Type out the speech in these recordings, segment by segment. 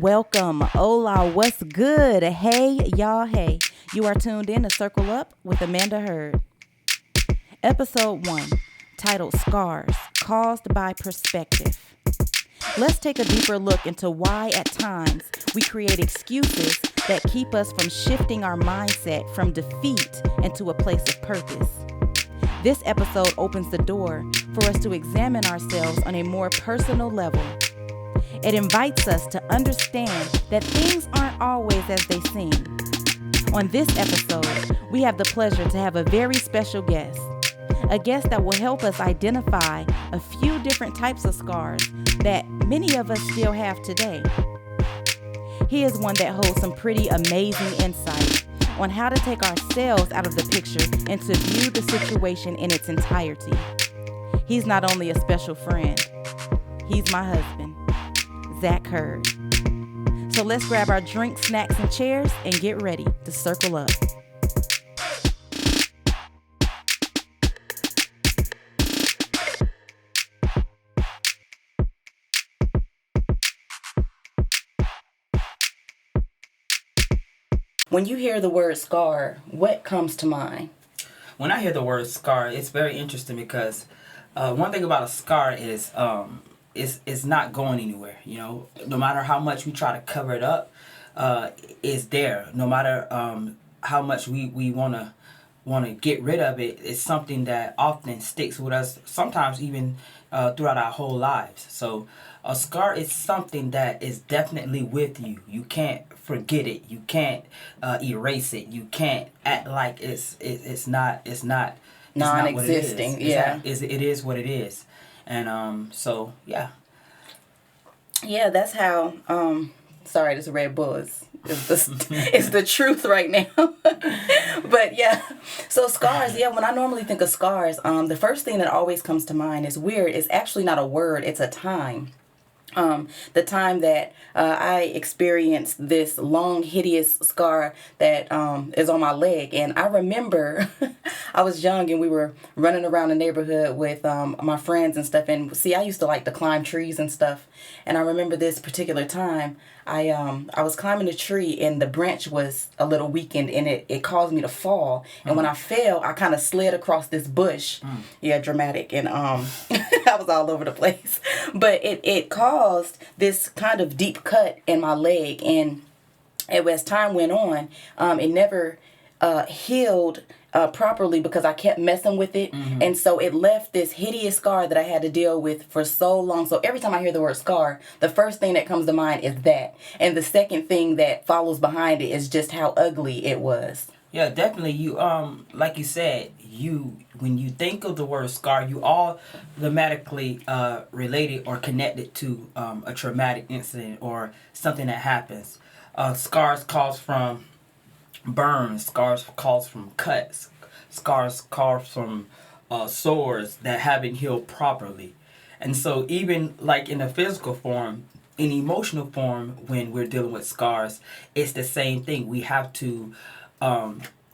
Welcome. Hola, what's good? Hey, y'all, hey. You are tuned in to Circle Up with Amanda Hurd. Episode 1, titled Scars, Caused by Perspective. Let's take a deeper look into why at times we create excuses that keep us from shifting our mindset from defeat into a place of purpose. This episode opens the door for us to examine ourselves on a more personal level. It invites us to understand that things aren't always as they seem. On this episode, we have the pleasure to have a very special guest. A guest that will help us identify a few different types of scars that many of us still have today. He is one that holds some pretty amazing insight on how to take ourselves out of the picture and to view the situation in its entirety. He's not only a special friend, he's my husband, Zach Hurd. So let's grab our drinks, snacks, and chairs and get ready to circle up. When you hear the word scar, what comes to mind? When I hear the word scar, it's very interesting because one thing about a scar is it's not going anywhere. You know, no matter how much we try to cover it up, it's there. No matter how much we wanna get rid of it, it's something that often sticks with us. Sometimes even throughout our whole lives. So a scar is something that is definitely with you. You can't forget it. You can't erase it. You can't act like it's not Non-existing. What it is. Yeah, It is what it is. And so yeah. Yeah, that's how. Sorry, this Red Bull is the truth right now. But yeah, so scars. Yeah, when I normally think of scars, the first thing that always comes to mind is weird. It's actually not a word. It's a time. The time that I experienced this long, hideous scar that is on my leg. And I remember I was young and we were running around the neighborhood with my friends and stuff. And see, I used to like to climb trees and stuff. And I remember this particular time, I was climbing a tree and the branch was a little weakened and it caused me to fall. And when I fell, I kind of slid across this bush. Yeah, dramatic. And I was all over the place. But it caused this kind of deep cut in my leg. And as time went on, it never healed properly because I kept messing with it. And so it left this hideous scar that I had to deal with for so long. So every time I hear the word scar, the first thing that comes to mind is that. And the second thing that follows behind it is just how ugly it was. Yeah, definitely. You like you said, when you think of the word scar, you automatically relate it or connect it to a traumatic incident or something that happens. Scars cause from burns, scars cause from cuts, scars cause from sores that haven't healed properly. And so even like in a physical form, in emotional form, when we're dealing with scars, it's the same thing. We have to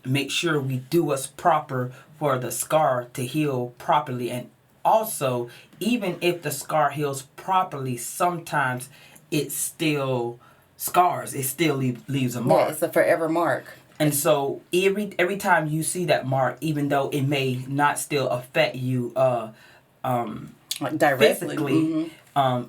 make sure we do what's proper for the scar to heal properly. And also, even if the scar heals properly, sometimes it still scars. It still leaves a mark. Yeah, it's a forever mark. And so every time you see that mark, even though it may not still affect you like directly, physically,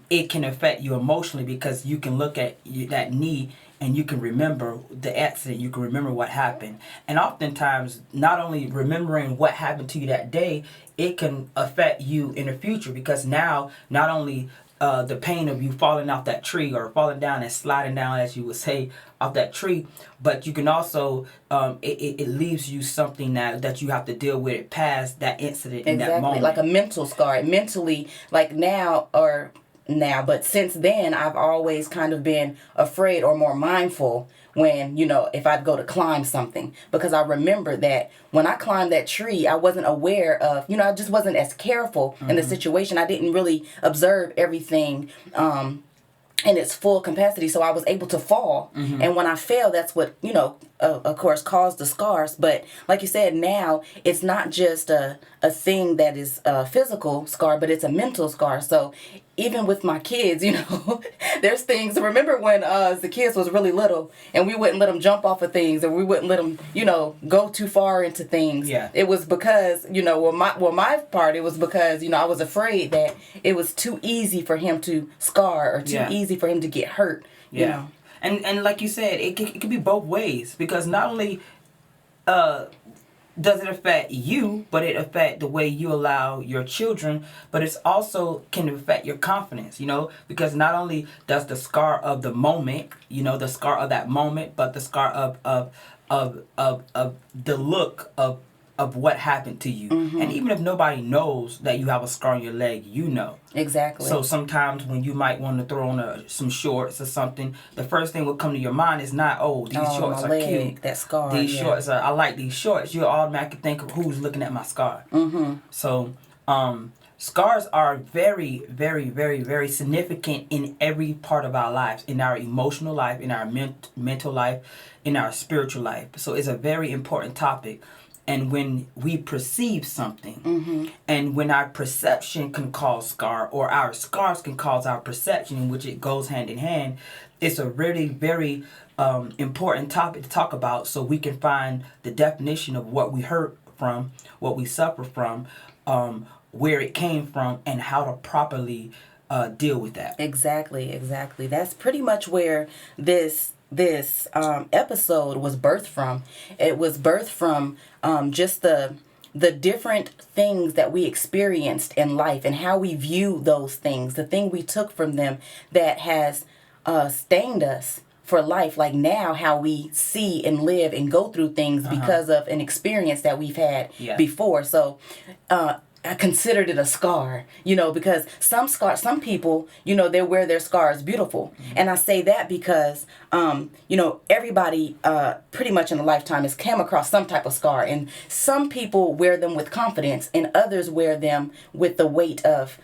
it can affect you emotionally because you can look at that knee and you can remember the accident, you can remember what happened. And oftentimes, not only remembering what happened to you that day, it can affect you in the future because now not only the pain of you falling off that tree or falling down and sliding down, as you would say, off that tree, but you can also, it leaves you something that you have to deal with it past that incident in that moment. Like a mental scar. Mentally, like now, but since then, I've always kind of been afraid or more mindful when, if I'd go to climb something. Because I remember that when I climbed that tree, I wasn't aware of, I just wasn't as careful in the situation. I didn't really observe everything in its full capacity. So I was able to fall. And when I fell, that's what, of course, caused the scars. But like you said, now it's not just a a thing that is a physical scar, but it's a mental scar. So even with my kids, there's things. Remember when the kids was really little, and we wouldn't let them jump off of things, or we wouldn't let them, go too far into things. Yeah. It was because, my part, it was because, I was afraid that it was too easy for him to scar, or too easy for him to get hurt. Yeah. And like you said, it could be both ways, because not only does it affect you, but it affect the way you allow your children, but it's also can affect your confidence, because not only does the scar of the moment, the scar of that moment, but the scar of the look of what happened to you. Mm-hmm. And even if nobody knows that you have a scar on your leg, Exactly. So sometimes when you might want to throw on some shorts or something, the first thing will come to your mind is not, these shorts my are leg, cute. that scar. These shorts I like these shorts. You automatically think of who's looking at my scar. Mm-hmm. So scars are very, very, very, very significant in every part of our lives, in our emotional life, in our mental life, in our spiritual life. So it's a very important topic. And when we perceive something, mm-hmm. and when our perception can cause scar, or our scars can cause our perception, in which it goes hand in hand, it's a really very important topic to talk about, so we can find the definition of what we hurt from, what we suffer from, where it came from, and how to properly deal with that. Exactly. That's pretty much where this episode was birthed from. It was birthed from just the different things that we experienced in life, and how we view those things, the thing we took from them that has stained us for life. Like now, how we see and live and go through things because of an experience that we've had before. So I considered it a scar, because some people, they wear their scars beautiful. Mm-hmm. And I say that because, everybody pretty much in a lifetime has come across some type of scar. And some people wear them with confidence, and others wear them with the weight of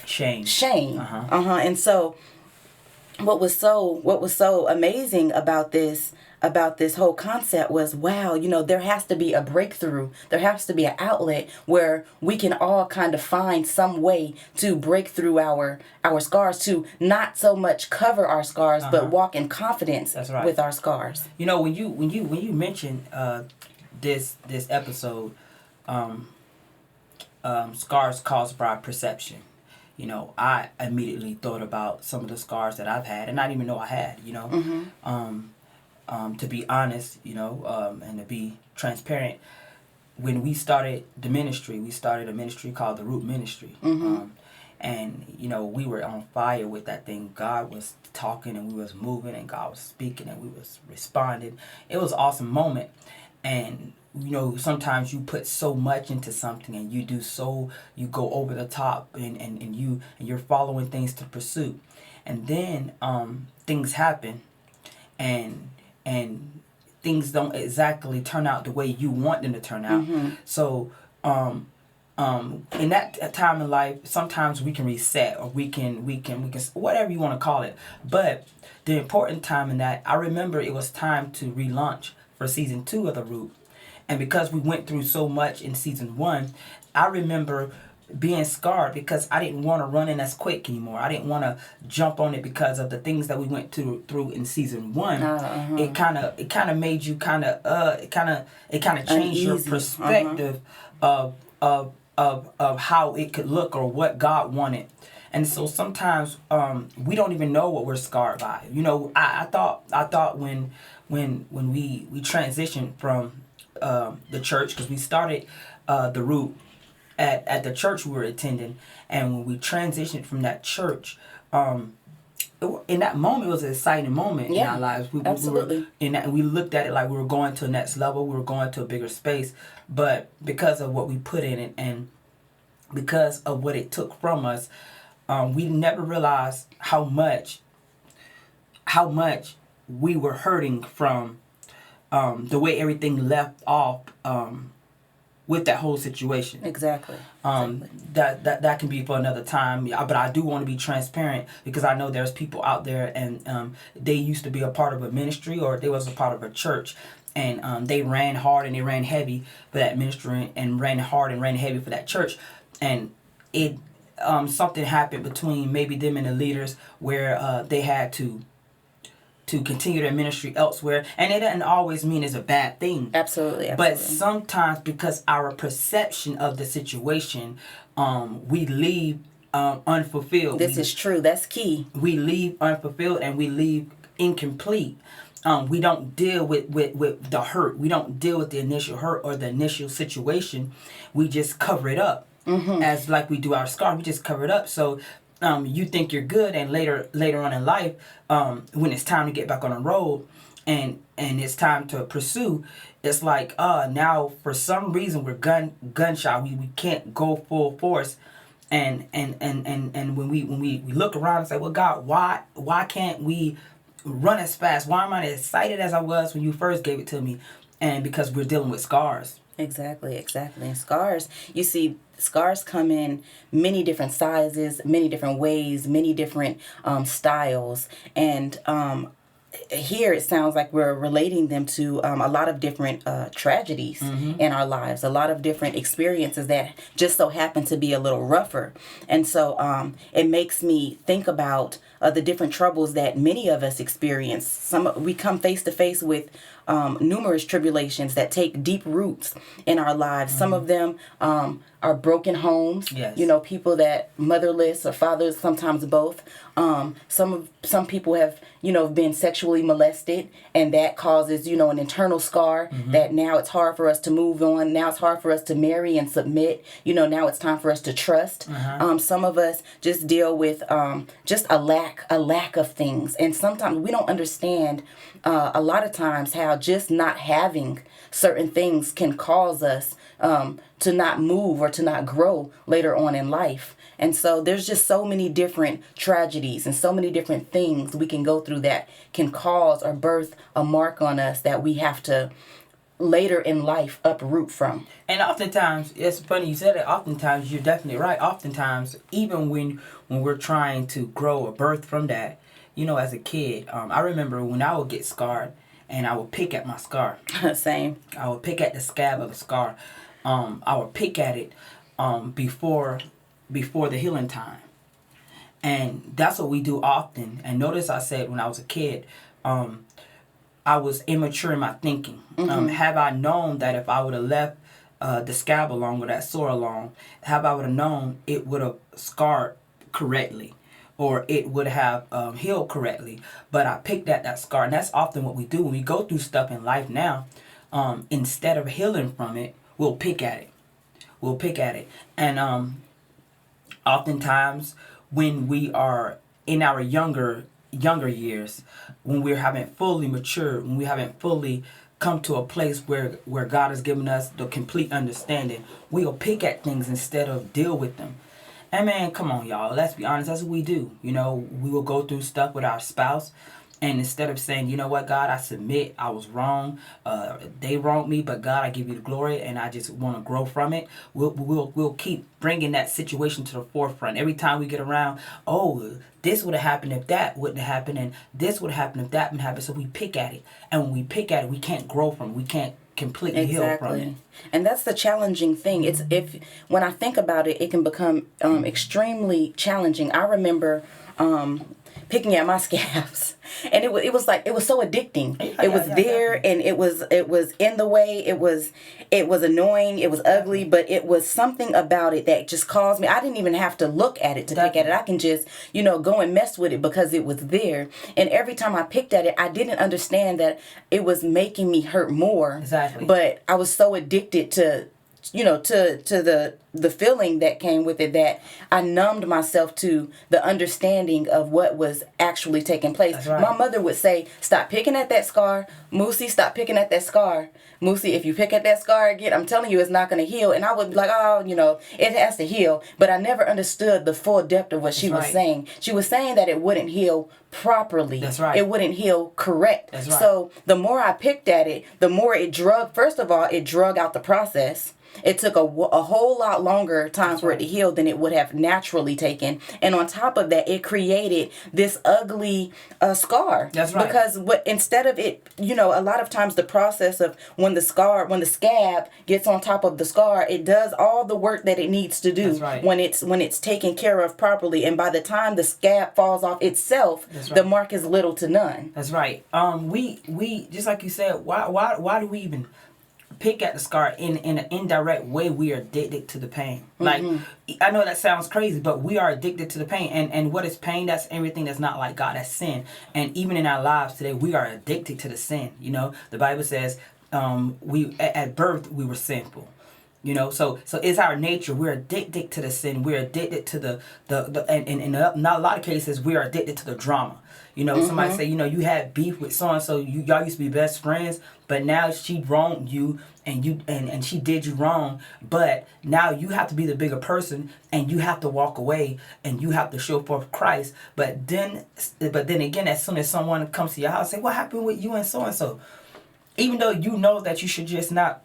shame. And so what was so amazing about this whole concept was, wow, there has to be a breakthrough. There has to be an outlet where we can all kind of find some way to break through our scars, to not so much cover our scars, but walk in confidence with our scars. When you mentioned this episode, scars caused by perception. I immediately thought about some of the scars that I've had, and I didn't even know I had. Mm-hmm. To be honest, and to be transparent, when we started the ministry, we started a ministry called the Root Ministry. Mm-hmm. And, we were on fire with that thing. God was talking, and we was moving, and God was speaking, and we was responding. It was an awesome moment. And, sometimes you put so much into something, and you go over the top, and you're following things to pursue. And then things happen, and things don't exactly turn out the way you want them to turn out. Mm-hmm. So in that time in life, sometimes we can reset, or we can whatever you want to call it. But the important time in that, I remember it was time to relaunch for season 2 of The Root. And because we went through so much in season 1, I remember being scarred because I didn't want to run in as quick anymore. I didn't want to jump on it because of the things that we went through in season 1. It kind of made you it kind of changed your perspective of how it could look, or what God wanted. And so sometimes we don't even know what we're scarred by. I thought when we transitioned from the church, because we started the Root at the church we were attending, and when we transitioned from that church, in that moment, it was an exciting moment in our lives. Absolutely. We looked at it like we were going to the next level, we were going to a bigger space, but because of what we put in it, and because of what it took from us, we never realized how much we were hurting from the way everything left off with that whole situation. Exactly. That can be for another time. Yeah, but I do want to be transparent because I know there's people out there and they used to be a part of a ministry or they was a part of a church, and they ran hard and they ran heavy for that ministry and ran hard and ran heavy for that church, and it something happened between maybe them and the leaders where they had to continue their ministry elsewhere, and it doesn't always mean it's a bad thing. Absolutely. But sometimes because our perception of the situation, we leave unfulfilled. This is true. That's key. We leave unfulfilled and we leave incomplete. We don't deal with the hurt. We don't deal with the initial hurt or the initial situation. We just cover it up. As like we do our scar. We just cover it up. So you think you're good, and later on in life, when it's time to get back on the road and it's time to pursue, it's like now for some reason we're gun shy. We can't go full force, and when we look around and say, well, God, why can't we run as fast? Why am I as excited as I was when you first gave it to me? And because we're dealing with scars. Exactly. And scars, you see, scars come in many different sizes, many different ways, many different styles. And here it sounds like we're relating them to a lot of different tragedies in our lives, a lot of different experiences that just so happen to be a little rougher. And so it makes me think about the different troubles that many of us experience. We come face to face with numerous tribulations that take deep roots in our lives. Some of them are broken homes. Yes. You know, people that motherless or fathers, sometimes both. Some people have, been sexually molested, and that causes, an internal scar that now it's hard for us to move on. Now it's hard for us to marry and submit. Now it's time for us to trust. Some of us just deal with just a lack of things. And sometimes we don't understand a lot of times how just not having certain things can cause us to not move or to not grow later on in life. And so there's just so many different tragedies and so many different things we can go through that can cause or birth a mark on us that we have to later in life uproot from. And oftentimes, it's funny you said it, oftentimes you're definitely right. Oftentimes, even when we're trying to grow or birth from that, as a kid, I remember when I would get scarred and I would pick at my scar. Same. I would pick at the scab of the scar. I would pick at it before the healing time. And that's what we do often. And notice I said when I was a kid, I was immature in my thinking. Have I known that if I would have left the scab along or that sore along, have I would have known it would have scarred correctly, or it would have healed correctly. But I picked at that scar, and that's often what we do when we go through stuff in life now. Instead of healing from it, we'll pick at it. And oftentimes when we are in our younger years, when we haven't fully matured, when we haven't fully come to a place where God has given us the complete understanding, we'll pick at things instead of deal with them. And man, come on, y'all. Let's be honest. That's what we do. We will go through stuff with our spouse. And instead of saying, you know what, God, I submit, I was wrong. They wronged me, but God, I give you the glory, and I just want to grow from it. We'll keep bringing that situation to the forefront. Every time we get around, this would have happened if that wouldn't have happened, and this would have happened if that wouldn't happen. So we pick at it. And when we pick at it, we can't grow from it. We can't completely heal from it. And that's the challenging thing. When I think about it, it can become extremely challenging. I remember picking at my scabs, and it was so addicting. It was there, and it was in the way. It was annoying. It was ugly, but it was something about it that just caused me. I didn't even have to look at it to pick at it. I can just go and mess with it because it was there. And every time I picked at it, I didn't understand that it was making me hurt more. Exactly. But I was so addicted to the feeling that came with it that I numbed myself to the understanding of what was actually taking place. That's right. My mother would say, stop picking at that scar. Moosey, stop picking at that scar. Moosey, if you pick at that scar again, I'm telling you, it's not going to heal. And I would be like, it has to heal. But I never understood the full depth of what she was saying. She was saying that it wouldn't heal properly. That's right. It wouldn't heal correct. That's right. So the more I picked at it, the more it drug out the process. It took a whole lot longer time for it to heal than it would have naturally taken. And on top of that, it created this ugly scar. That's right. Because instead of it, a lot of times the process of when the scab gets on top of the scar, it does all the work that it needs to do. That's right. when it's taken care of properly. And by the time the scab falls off itself, the mark is little to none. That's right. We just like you said, why do we even pick at the scar in an indirect way? We are addicted to the pain. Like, I know that sounds crazy, but we are addicted to the pain. And what is pain? That's everything that's not like God. That's sin. And even in our lives today, we are addicted to the sin. The Bible says we at birth we were sinful. So it's our nature. We're addicted to the sin. We're addicted to the and in a lot of cases we are addicted to the drama. Somebody say, you had beef with so and so, y'all used to be best friends, but now she wronged you and she did you wrong, but now you have to be the bigger person and you have to walk away and you have to show forth Christ. But then again, as soon as someone comes to your house, say, what happened with you and so? Even though you know that you should just not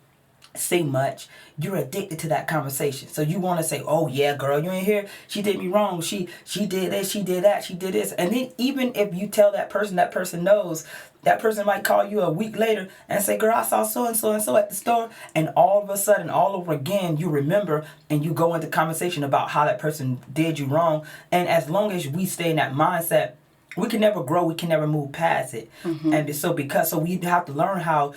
say much, you're addicted to that conversation. So you want to say, oh yeah, girl, you ain't here, she did me wrong, she did this, she did that, she did this. And then even if you tell that person knows, that person might call you a week later and say, girl, I saw so and so at the store. And all of a sudden, all over again, you remember and you go into conversation about how that person did you wrong. And as long as we stay in that mindset, we can never grow. We can never move past it. And so we have to learn how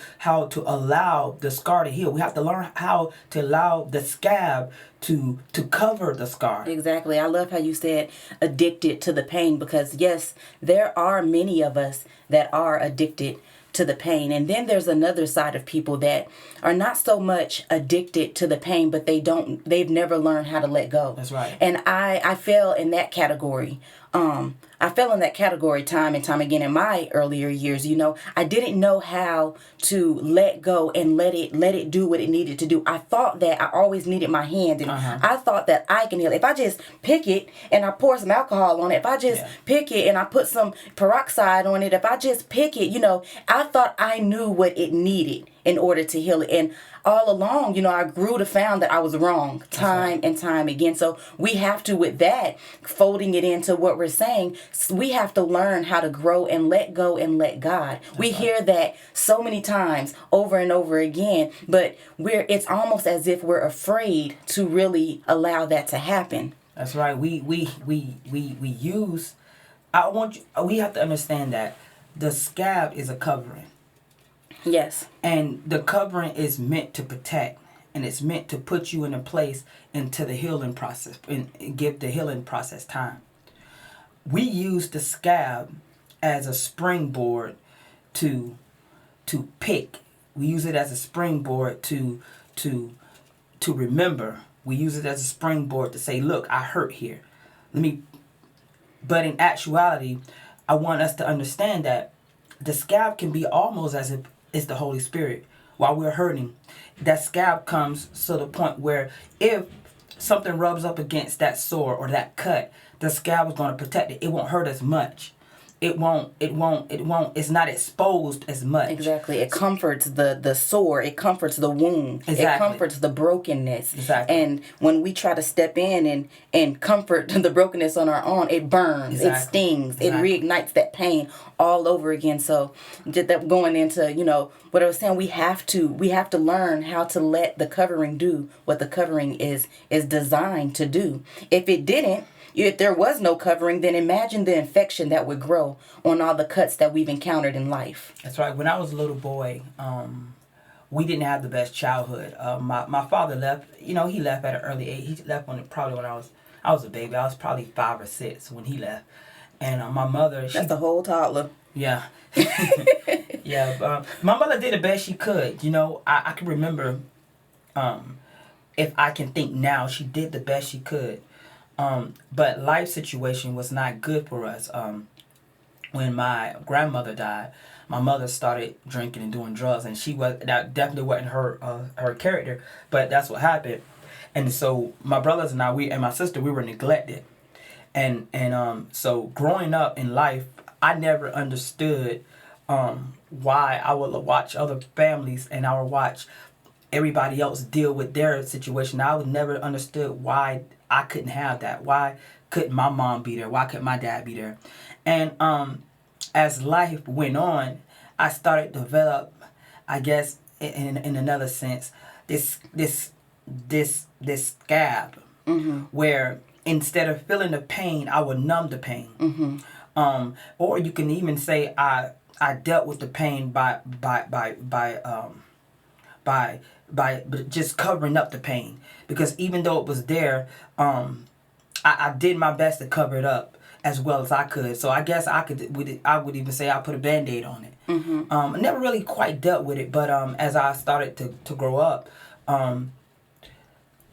to allow the scar to heal. We have to learn how to allow the scab to cover the scar. Exactly. I love how you said addicted to the pain, because yes, there are many of us that are addicted to the pain. And then there's another side of people that are not so much addicted to the pain, but they've never learned how to let go. That's right. And I fell in that category. I fell in that category time and time again in my earlier years. I didn't know how to let go and let it do what it needed to do. I thought that I always needed my hand, and I thought that I can heal. If I just pick it and I pour some alcohol on it, if I just pick it and I put some peroxide on it, if I just pick it, I thought I knew what it needed in order to heal it. And all along, I grew to found that I was wrong time and time again. So we have to, with that, folding it into what we're saying, we have to learn how to grow and let go and let God. We hear that so many times over and over again, but it's almost as if we're afraid to really allow that to happen. That's right. We have to understand that the scab is a covering. Yes. And the covering is meant to protect, and it's meant to put you in a place into the healing process and give the healing process time. We use the scab as a springboard to pick. We use it as a springboard to remember. We use it as a springboard to say, look, I hurt here. But in actuality, I want us to understand that the scab can be almost as if it's the Holy Spirit. While we're hurting, that scab comes to the point where if something rubs up against that sore or that cut, the scab is going to protect it. It won't hurt as much. It's not exposed as much. Exactly. It comforts the sore. It comforts the wound. Exactly. It comforts the brokenness. Exactly. And when we try to step in and comfort the brokenness on our own, it burns. Exactly. It stings. Exactly. It reignites that pain all over again. So that going into, what I was saying, we have to learn how to let the covering do what the covering is designed to do. If there was no covering, then imagine the infection that would grow on all the cuts that we've encountered in life. That's right. When I was a little boy, we didn't have the best childhood. My father left. He left at an early age. He left probably when I was a baby. I was probably 5 or 6 when he left. And my mother. That's the whole toddler. Yeah. Yeah. My mother did the best she could. I can remember. If I can think now, she did the best she could. But life situation was not good for us. When my grandmother died, my mother started drinking and doing drugs, and that definitely wasn't her character, but that's what happened. And so my brothers and and my sister, we were neglected. And so growing up in life, I never understood why I would watch other families and I would watch everybody else deal with their situation. I was never understood why I couldn't have that. Why couldn't my mom be there? Why couldn't my dad be there? And as life went on, I started to develop, I guess, in another sense, this scab, where instead of feeling the pain, I would numb the pain. Or you can even say I dealt with the pain by just covering up the pain, because even though it was there, I did my best to cover it up as well as I could. So I guess I would even say I put a Band-Aid on it. I never really quite dealt with it, but as I started to grow up,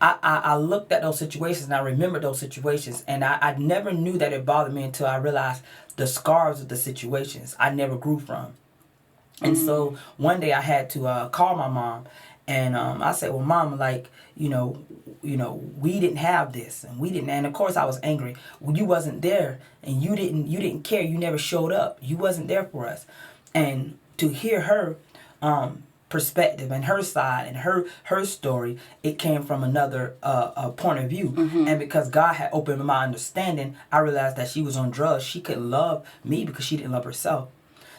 I looked at those situations and I remembered those situations, and I never knew that it bothered me until I realized the scars of the situations I never grew from. And so one day I had to call my mom, and I said, well, Mom, like, you know, we didn't have this, and we didn't, and of course I was angry. Well, you wasn't there, and you didn't care. You never showed up. You wasn't there for us. And to hear her perspective and her side and her story, it came from another point of view. And because God had opened my understanding, I realized that she was on drugs. She couldn't love me because she didn't love herself.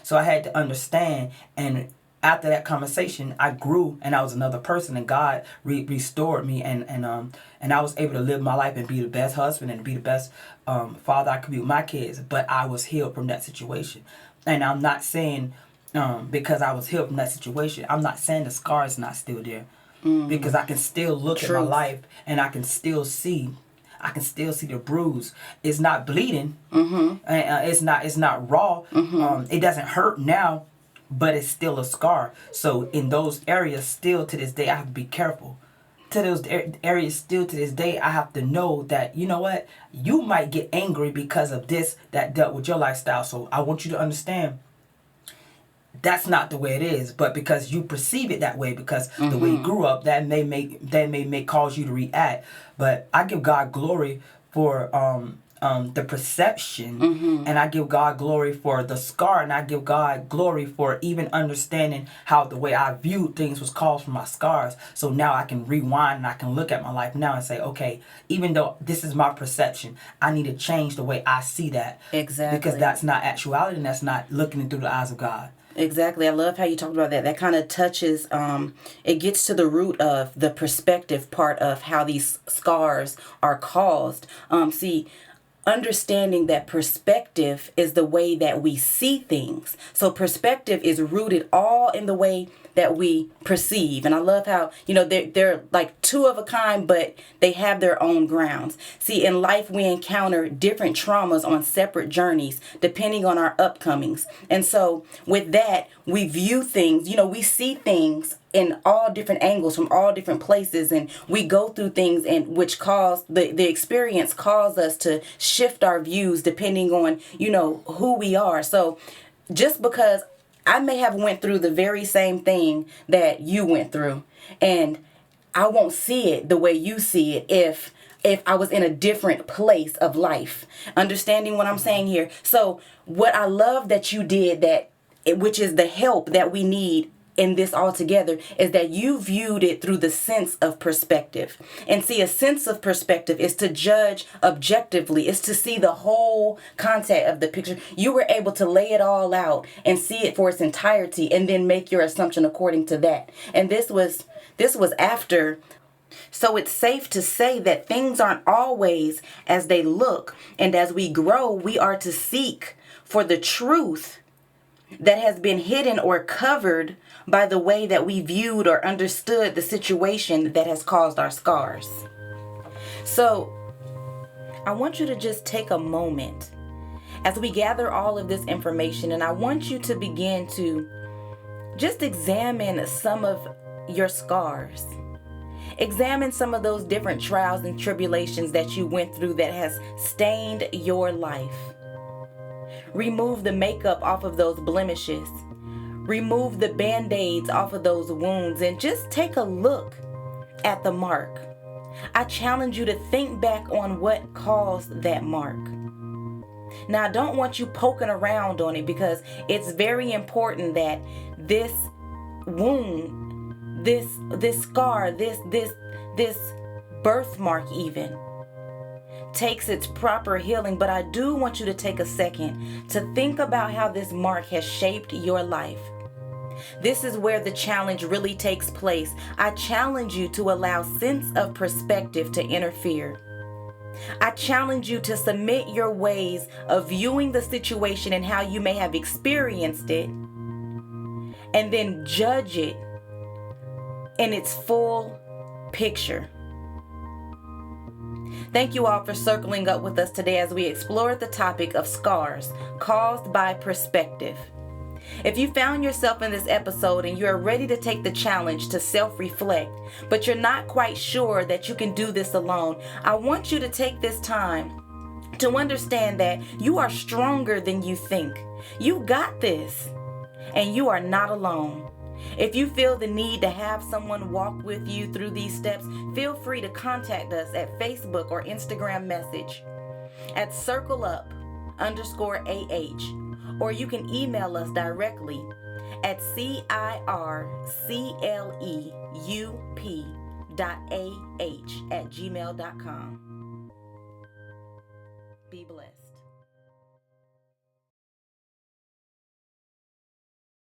So I had to understand, and after that conversation, I grew and I was another person, and God restored me, and I was able to live my life and be the best husband and be the best father I could be with my kids. But I was healed from that situation. And I'm not saying because I was healed from that situation, I'm not saying the scar is not still there, because I can still look at my life and I can still see the bruise. It's not bleeding. It's not raw. It doesn't hurt now, but it's still a scar. So in those areas, still to this day, I have to be careful. To those areas, still to this day, I have to know that, you know what, you might get angry because of this that dealt with your lifestyle. So I want you to understand, that's not the way it is. But because you perceive it that way, because the way you grew up, that may cause you to react. But I give God glory for the perception, and I give God glory for the scar, and I give God glory for even understanding how the way I viewed things was caused from my scars. So now I can rewind and I can look at my life now and say, okay, even though this is my perception, I need to change the way I see that. Exactly. Because that's not actuality, and that's not looking through the eyes of God. Exactly. I love how you talked about that. That kind of touches, it gets to the root of the perspective part of how these scars are caused. See, understanding that perspective is the way that we see things. So perspective is rooted all in the way that we perceive. And I love how, they're like two of a kind, but they have their own grounds. See, in life, we encounter different traumas on separate journeys, depending on our upcomings. And so with that, we view things, we see things in all different angles from all different places, and we go through things, and which cause the experience cause us to shift our views depending on, who we are. So just because I may have went through the very same thing that you went through, and I won't see it the way you see it if I was in a different place of life. Understanding what I'm saying here? So what I love that you did, which is the help that we need in this altogether, is that you viewed it through the sense of perspective. And see, a sense of perspective is to judge objectively, is to see the whole content of the picture. You were able to lay it all out and see it for its entirety, and then make your assumption according to that. And this was after. So it's safe to say that things aren't always as they look, and as we grow, we are to seek for the truth that has been hidden or covered by the way that we viewed or understood the situation that has caused our scars. So I want you to just take a moment as we gather all of this information, and I want you to begin to just examine some of your scars. Examine some of those different trials and tribulations that you went through that has stained your life. Remove the makeup off of those blemishes. Remove the Band-Aids off of those wounds, and just take a look at the mark. I challenge you to think back on what caused that mark. Now, I don't want you poking around on it, because it's very important that this wound this scar, this birthmark even takes its proper healing. But I do want you to take a second to think about how this mark has shaped your life. This is where the challenge really takes place. I challenge you to allow sense of perspective to interfere. I challenge you to submit your ways of viewing the situation and how you may have experienced it, and then judge it in its full picture. Thank you all for circling up with us today as we explored the topic of scars caused by perspective. If you found yourself in this episode and you're ready to take the challenge to self-reflect, but you're not quite sure that you can do this alone, I want you to take this time to understand that you are stronger than you think. You got this, and you are not alone. If you feel the need to have someone walk with you through these steps, feel free to contact us at Facebook or Instagram message at circleup_AH. Or you can email us directly at circleup.ah@gmail.com. Be blessed.